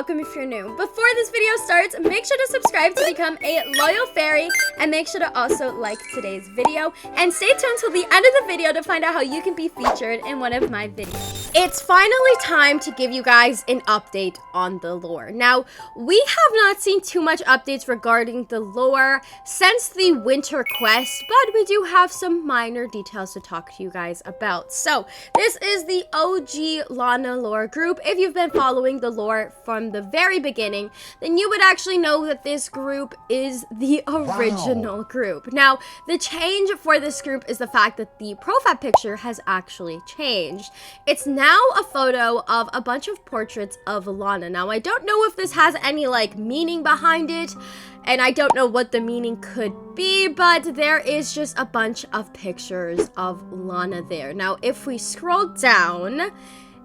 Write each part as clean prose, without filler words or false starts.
welcome if you're new. Before this video starts, make sure to subscribe to become a loyal fairy, and make sure to also like today's video, and stay tuned till the end of the video to find out how you can be featured in one of my videos. It's finally time to give you guys an update on the lore. Now, we have not seen too much updates regarding the lore since the winter quest, but we do have some minor details to talk to you guys about. So, this is the OG Lana lore group. If you've been following the lore from the very beginning, then you would actually know that this group is the original group. Now, the change for this group is the fact that the profile picture has actually changed. It's now a photo of a bunch of portraits of Lana. Now, I don't know if this has any like meaning behind it, and I don't know what the meaning could be, but there is just a bunch of pictures of Lana there. Now, if we scroll down,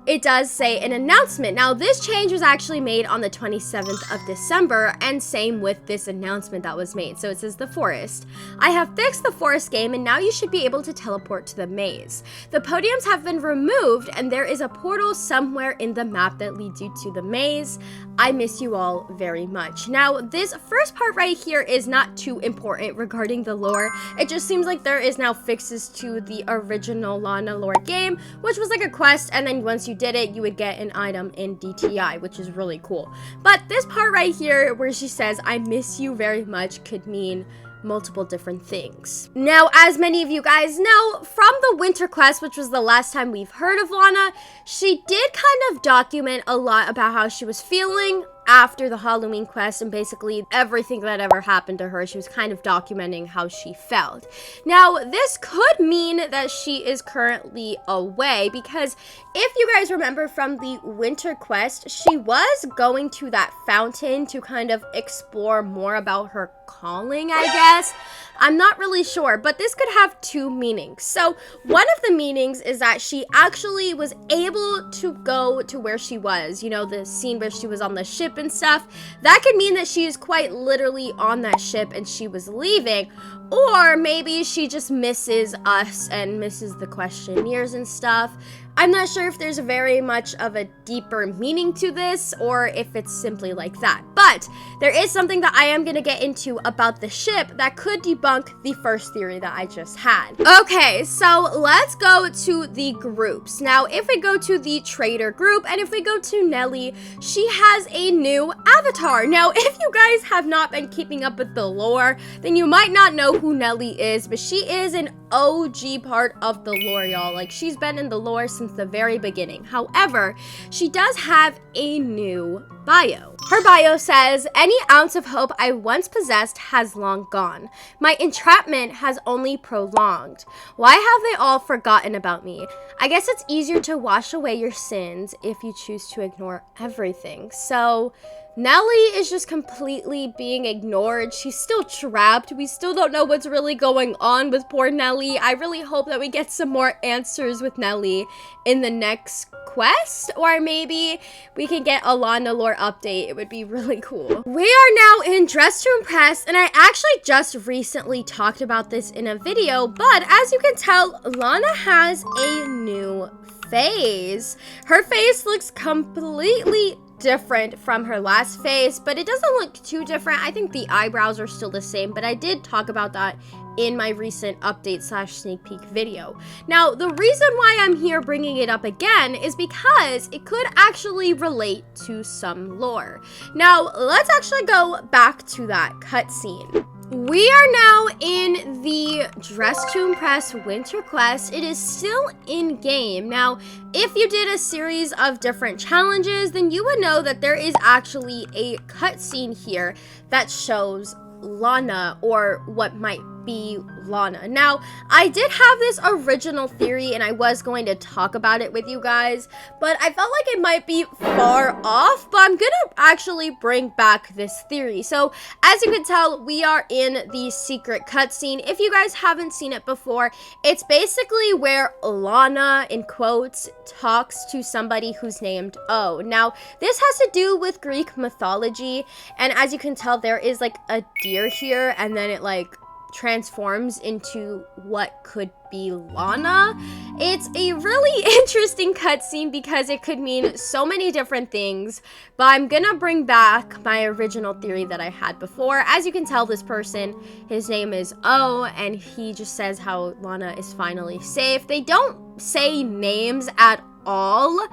it does say an announcement. Now, this change was actually made on the 27th of December, and same with this announcement that was made. So it says the forest. I have fixed the forest game, and now you should be able to teleport to the maze. The podiums have been removed, and there is a portal somewhere in the map that leads you to the maze. I miss you all very much. Now, this first part right here is not too important regarding the lore. It just seems like there is now fixes to the original Lana lore game, which was like a quest, and then once you did it, you would get an item in DTI, which is really cool. But this part right here where she says, I miss you very much, could mean multiple different things. Now, as many of you guys know, from the winter quest, which was the last time we've heard of Lana, she did kind of document a lot about how she was feeling after the Halloween quest, and basically everything that ever happened to her. She was kind of documenting how she felt. Now, this could mean that she is currently away, because if you guys remember from the winter quest, she was going to that fountain to kind of explore more about her calling, I guess. I'm not really sure, but this could have two meanings. So one of the meanings is that she actually was able to go to where she was, you know, the scene where she was on the ship and stuff. That could mean that she is quite literally on that ship and she was leaving. Or maybe she just misses us and misses the questionnaires and stuff. I'm not sure if there's very much of a deeper meaning to this, or if it's simply like that. But there is something that I am going to get into about the ship that could debunk the first theory that I just had. Okay, so let's go to the groups. Now, if we go to the trader group, and if we go to Nelly, she has a new avatar. Now, if you guys have not been keeping up with the lore, then you might not know who Nelly is, but she is an OG part of the lore, y'all. Like, she's been in the lore since the very beginning. However, she does have a new bio. Her bio says, any ounce of hope I once possessed has long gone. My entrapment has only prolonged. Why have they all forgotten about me? I guess it's easier to wash away your sins if you choose to ignore everything. So Nelly is just completely being ignored. She's still trapped. We still don't know what's really going on with poor Nelly. I really hope that we get some more answers with Nelly in the next quest, or maybe we can get a Lana lore update. It would be really cool. We are now in Dress to Impress, and I actually just recently talked about this in a video, but as you can tell, Lana has a new face. Her face looks completely different from her last face, but it doesn't look too different. I think the eyebrows are still the same, but I did talk about that in my recent update / sneak peek video. Now, the reason why I'm here bringing it up again is because it could actually relate to some lore. Now, let's actually go back to that cutscene. We are now in the Dress to Impress winter quest. It is still in game. Now, if you did a series of different challenges, then you would know that there is actually a cutscene here that shows Lana, or what might be Lana. Now, I did have this original theory and I was going to talk about it with you guys, but I felt like it might be far off, but I'm gonna actually bring back this theory. So, as you can tell, we are in the secret cutscene. If you guys haven't seen it before, it's basically where Lana, in quotes, talks to somebody who's named O. Now, this has to do with Greek mythology, and as you can tell, there is like a deer here, and then it like transforms into what could be Lana. It's a really interesting cutscene because it could mean so many different things, but I'm gonna bring back my original theory that I had before. As you can tell, this person, his name is O, and he just says how Lana is finally safe. They don't say names at all,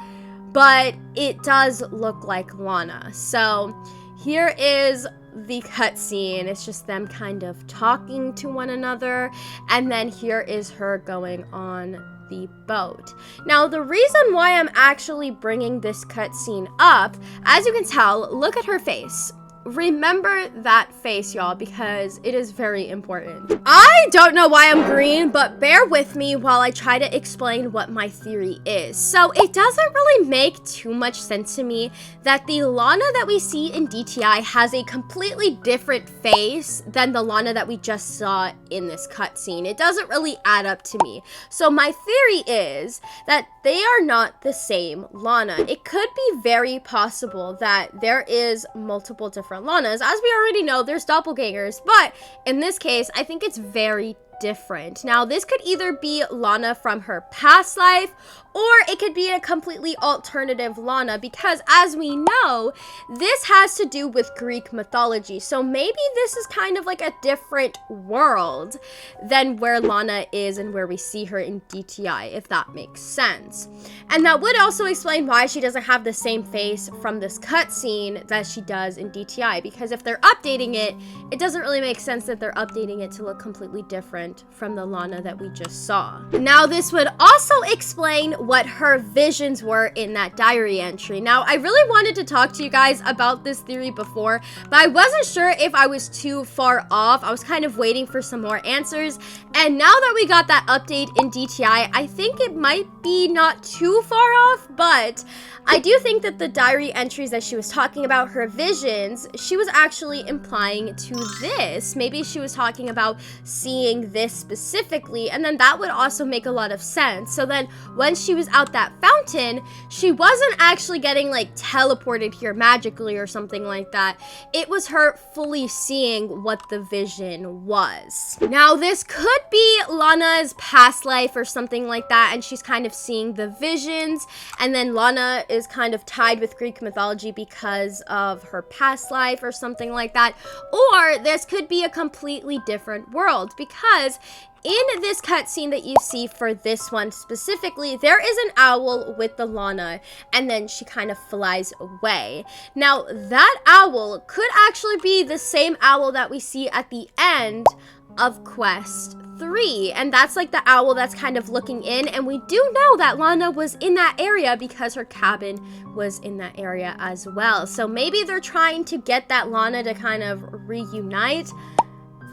but it does look like Lana. So here is the cutscene. It's just them kind of talking to one another, and then here is her going on the boat. Now, the reason why I'm actually bringing this cutscene up, as you can tell, look at her face. Remember that face, y'all, because it is very important. I don't know why I'm green, but bear with me while I try to explain what my theory is. So it doesn't really make too much sense to me that the Lana that we see in DTI has a completely different face than the Lana that we just saw in this cutscene. It doesn't really add up to me. So my theory is that they are not the same Lana. It could be very possible that there is multiple different Lanas. As we already know, there's doppelgangers, but in this case, I think it's very different. Now, this could either be Lana from her past life, or it could be a completely alternative Lana, because as we know, this has to do with Greek mythology. So maybe this is kind of like a different world than where Lana is and where we see her in DTI, if that makes sense. And that would also explain why she doesn't have the same face from this cutscene that she does in DTI, because if they're updating it, it doesn't really make sense that they're updating it to look completely different from the Lana that we just saw. Now, this would also explain what her visions were in that diary entry. Now, I really wanted to talk to you guys about this theory before, but I wasn't sure if I was too far off. I was kind of waiting for some more answers, and now that we got that update in DTI, I think it might be not too far off, but I do think that the diary entries that she was talking about, her visions, she was actually implying to this. Maybe she was talking about seeing this specifically, and then that would also make a lot of sense. So then when she was out that fountain, she wasn't actually getting like teleported here magically or something like that. It was her fully seeing what the vision was. Now, this could be Lana's past life or something like that, and she's kind of seeing the visions, and then Lana is kind of tied with Greek mythology because of her past life or something like that. Or this could be a completely different world, because in this cutscene that you see for this one specifically, there is an owl with the Lana, and then she kind of flies away. Now, that owl could actually be the same owl that we see at the end of Quest 3, and that's like the owl that's kind of looking in, and we do know that Lana was in that area because her cabin was in that area as well. So maybe they're trying to get that Lana to kind of reunite.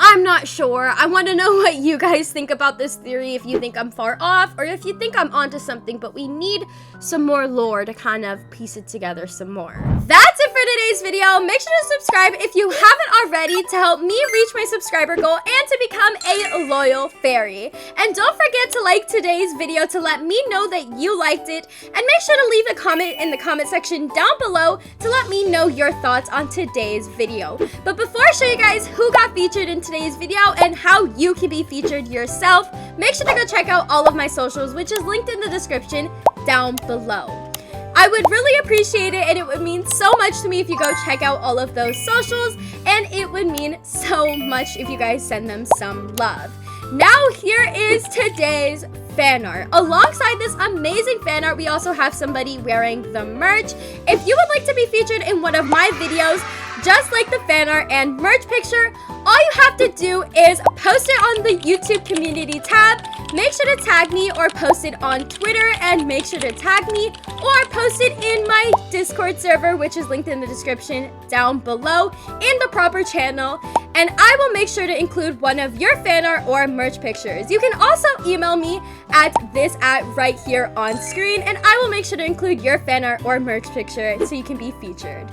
I'm not sure. I want to know what you guys think about this theory, if you think I'm far off or if you think I'm onto something, but we need some more lore to kind of piece it together some more. That's it for today's video. Make sure to subscribe if you haven't already to help me reach my subscriber goal and to become a loyal fairy. And don't forget to like today's video to let me know that you liked it, and make sure to leave a comment in the comment section down below to let me know your thoughts on today's video. But before I show you guys who got featured in today's video and how you can be featured yourself, make sure to go check out all of my socials, which is linked in the description down below. I would really appreciate it, and it would mean so much to me if you go check out all of those socials, and it would mean so much if you guys send them some love. Now, here is today's fan art. Alongside this amazing fan art, we also have somebody wearing the merch. If you would like to be featured in one of my videos, just like the fan art and merch picture, all you have to do is post it on the YouTube community tab, make sure to tag me, or post it on Twitter and make sure to tag me, or post it in my Discord server, which is linked in the description down below in the proper channel, and I will make sure to include one of your fan art or merch pictures. You can also email me at this right here on screen, and I will make sure to include your fan art or merch picture so you can be featured.